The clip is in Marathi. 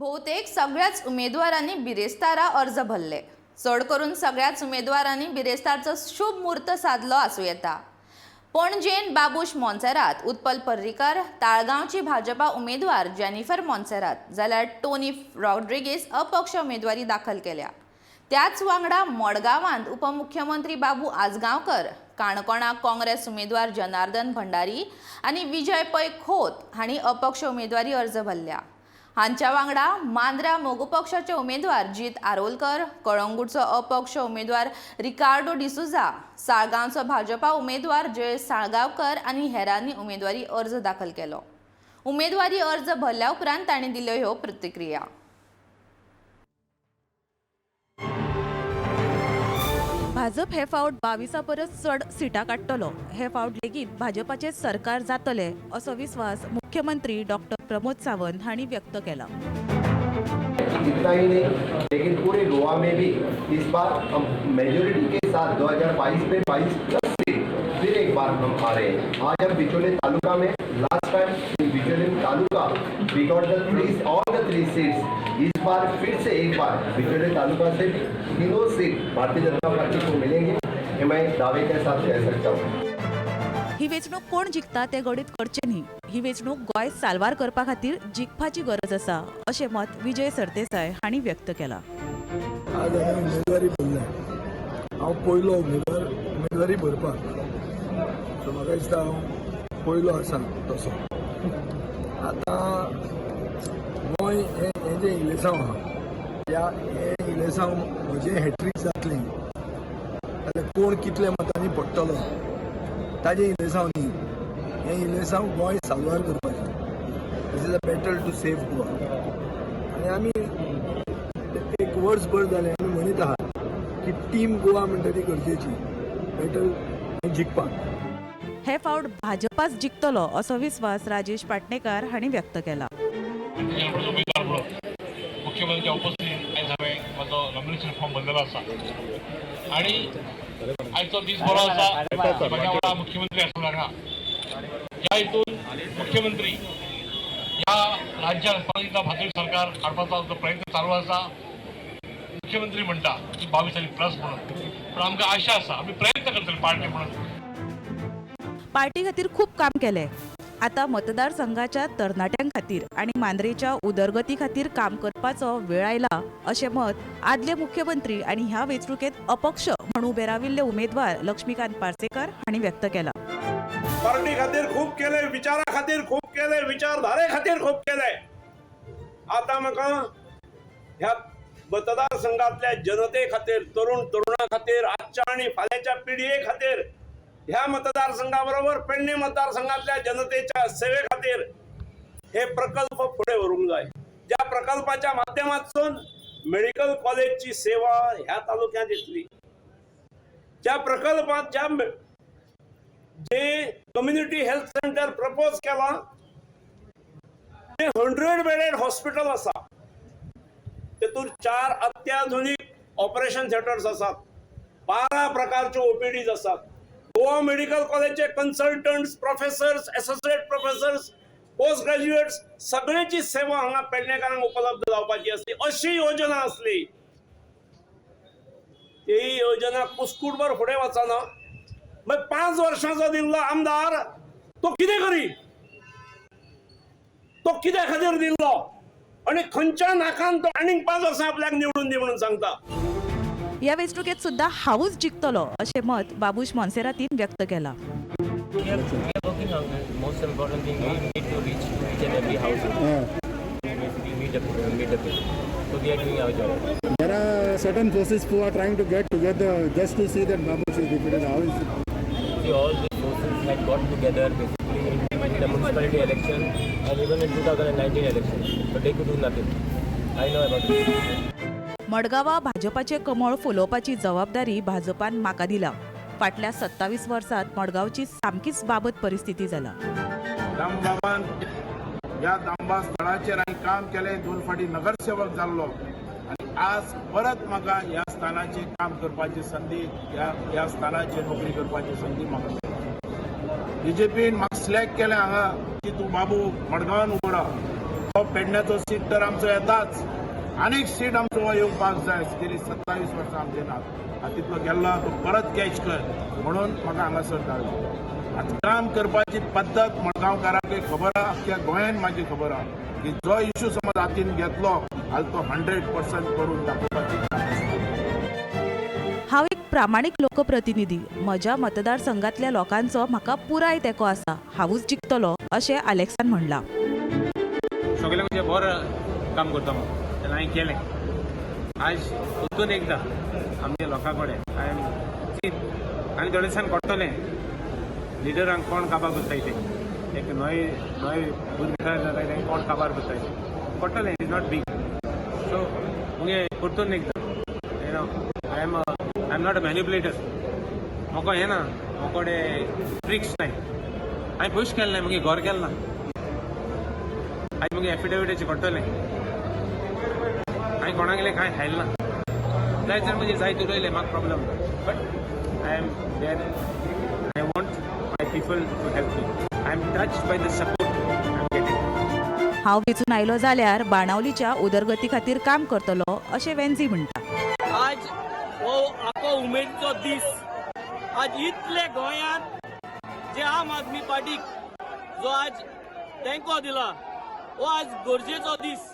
बहुतेक सगळ्याच उमेदवारांनी बिरेस्तारा अर्ज भरले। चढ करून सगळ्याच उमेदवारांनी बिरेस्तारचो शुभ मुहूर्त साधलो आसूं येता। पणजेन बाबूश मोन्सेरात, उत्पल पर्रीकर, ताळगांवची भाजपा उमेदवार जेनिफर मोन्सेरात, जाल्यार टोनी रॉड्रिगीस अपक्ष उमेदवारी दाखल केल्या। त्याच वांगडा मडगांवांत उपमुख्यमंत्री बाबू आजगांवकर, काणकोणा काँग्रेस उमेदवार जनार्दन भंडारी आनी विजय पै खोत हांणी अपक्ष उमेदवारी अर्ज भरल्या। हांच्या वांगडा मांद्रा मोगू पक्षाचे उमेदवार जीत आरोलकर, कळंगूटचो अपक्ष उमेदवार रिकार्डो डिसुजा, साळगांवचो भाजपा उमेदवार जय साळगांवकर आनी हेरांनी उमेदवारी अर्ज दाखल केलो। उमेदवारी अर्ज भरल्या उपरांत तांणी दिल्यो ह्यो प्रतिक्रिया। भाजप हे फावट 22 परस चड सिटां काडटलो। हे फावट लेगीत भाजपाचे सरकार जातले असो विश्वास मुख्यमंत्री डॉक्टर प्रमोद सावंत हांणी व्यक्त केला। इतना ही नहीं, लेकिन पूरे गोवा में भी इस बार हम मेजोरिटी के साथ 2022 में 22 प्लस सीट फिर एक बार हम आ रहे हैं। आज हम बिचौले तालुका में last time Bicholim taluka we got all the 3 seats. इस बार फिर से एक बार बिचौले तालुका से तीनों सीट भारतीय जनता पार्टी को मिलेंगे, ये मैं दावे के साथ कह सकता हूँ। ही वेंचणूक कोण जिखता ते गणीत करचे न्ही। ही वेंचणूक गोंय साल्वार करपा खातीर जिखपाची गरज आसा अशें मत विजय सरदेसाय हांणी व्यक्त केला। आज हांवें उमेदवारी भरल्या। हांव पयलो उमेदवारी भरपाक, सो म्हाका दिसता हांव पयलो आसा तसो। आतां गोंय हें जें इलेसांव आहा, त्या हे इलेसांव म्हजें हॅट्रीक जातलें जाल्यार कोण कितल्या मतांनी पडटलो ताजें इलेसांव न्ही, हें इलेसांव गोंय साल्वार करपाचें। This is a battle to save Goa. आनी आमी एक वर्सभर जालें आमी म्हणीत आहात की टीम गोवा म्हणटा ती गरजेची, बॅटल जिखपाक। हे फावट भाजपाच जिखतलो असो विश्वास राजेश पाटणेकार हांणी व्यक्त केला। मुख्यमंत्री उपस्थित आयज हांवें म्हजो नॉमिनेशन फॉर्म भरलेलो आसा आनी आयचो दीस बरो आसा। म्हाज्या वांगडा मुख्यमंत्री आसून हांगा ह्या हितून मुख्यमंत्री ह्या राज्यात परत भाजप सरकार हाडपाचो जो प्रयत्न चालू आसा। मुख्यमंत्री म्हणटा की 22 प्लस म्हणून, पण आमकां आशा आसा आमी प्रयत्न करतले पार्टी म्हणून। पार्टी खातीर खूप काम केले। आता मतदारसंघाच्या तरणाट्यां खातीर आणि मांद्रेच्या उदरगती खातीर काम करपाचो वेळ आयला अशें मत आदले मुख्यमंत्री आणि ह्या वेंचणुकेत अपक्ष म्हणून उबे राविल्ले उमेदवार लक्ष्मीकांत पार्सेकर हांणी व्यक्त केला। पार्टी खातीर खूप केले, विचारा खातीर खूप केले, विचारधारे खातीर खूप केले। आता म्हाका ह्या मतदारसंघातल्या जनते खातीर, तरुणा खातीर, आजच्या आणि फाल्यांच्या पिढये खातीर, ह्या मतदारसंघाबरोबर पेडणे मतदारसंघातल्या जनतेच्या सेवे खातीर हे प्रकल्प पुढे व्हरूंक जाय। ज्या प्रकल्पाच्या माध्यमातून मेडिकल कॉलेजची सेवा ह्या तालुक्यात येतली, ज्या प्रकल्पात जे कम्युनिटी हेल्थ सेंटर प्रपोज केला ते 100 बेडेड हॉस्पिटल आसा, तेतून 4 अत्याधुनिक ऑपरेशन थिएटर्स आसात, 12 प्रकारचे ओपीडीज आसात। गोवा मेडिकल कॉलेजचे consultants, professors, associate professors, post graduates सगळ्यांची सेवा हांगा पेडणेकारांक उपलब्ध जावपाची असली अशी योजना असली। ही योजना कुस्कूटभर फुडें वचना। मग 5 वर्षांचो दिल्लो आमदार तो कितें करी, तो कित्या खातीर दिल्लो आणि खंयच्या नाकान तो आनीक 5 वर्सां आपल्याक निवडून दी म्हणून सांगता। या वेंचणुकेत सुद्धा हाऊस जिखतलो अशें मत बाबूश मोन्सेरातीन व्यक्त केला। There are certain forces who are trying to get together just to see that Babush is defeated. How is it? See, all these forces had got together basically in the municipality election and even in 2019 election, but they could do nothing. I know about it. मडगांवा भाजपाचे कमळ फुलोवपाची जबाबदारी भाजपान म्हाका दिला। फाटल्या 27 वर्सात मडगांवची सामकीच बाबत परिस्थिती जाला। दामबाबान या दामबा स्थळाचेर हांवें काम केलें, 2 फावटी नगरसेवक जाल्लो आनी आज परत म्हाका ह्या स्थानाचेर काम करपाची संदी, ह्या स्थानाचेर नोकरी करपाची संदी म्हाका बीजेपीन म्हाका सिलेक्ट केलें हांगा की तूं बाबू मडगांवान उबो राव। पेडण्याचो सीट तर आमचो येताच, आनीक सीट आमचो येवपाक जाय. गेली 27 वर्सां आमचे नात. तितलो गेल्लो तो परत कॅच कर म्हणून म्हाका हांगासर धाडलो. आतां काम करपाची पद्दत मडगांवकारांकय खबर आहा, अख्ख्या गोंयान म्हाजी खबर आहा की जो इश्यू समज हातीन घेतलो जाल्यार तो 100% करून दाखोवपाची. हांव एक प्रामाणीक लोकप्रतिनिधी. म्हज्या मतदारसंघातल्या लोकांचो म्हाका पुराय तेंको आसा. हांवूच जिखतलो अशें अलेक्सान म्हणलां. सगळे म्हणजे बरं काम करता म्हणून तेन्ना हांवें केलें. आज परतून एकदां आमच्या लोकां कडेन आनी थोडे दिसान कळटलें लिडरांक कोण काबार करताय ते. एक नवे भुरगे जाता ते कोण काबार करताय कळटलें. It is not big. So मुगे परतून एकदां you know I am not a manipulator. म्हाका हें ना, म्हाका कडेन ट्रिक्स नाय. हांवें पयशे केलें ना, मुगे घर केलें ना. आज मुगे एफिडेविटाचें कळटलें. हांवें कोणागेलें कांय खायलें ना. जाय तर म्हणजे जाय उरयलें, म्हाका प्रॉब्लम ना. But I am there. I want my people to help me. I am touched by the support I am getting. हांव वेंचून आयलो जाल्यार बाणावलीच्या उदरगती खातीर काम करतलो अशें वेंझी म्हणटा. आज हो आखो उमेदीचो दीस. आज इतले गोंयांत जे आम आदमी पार्टीक जो आज तेंको दिला, हो आज गरजेचो दीस.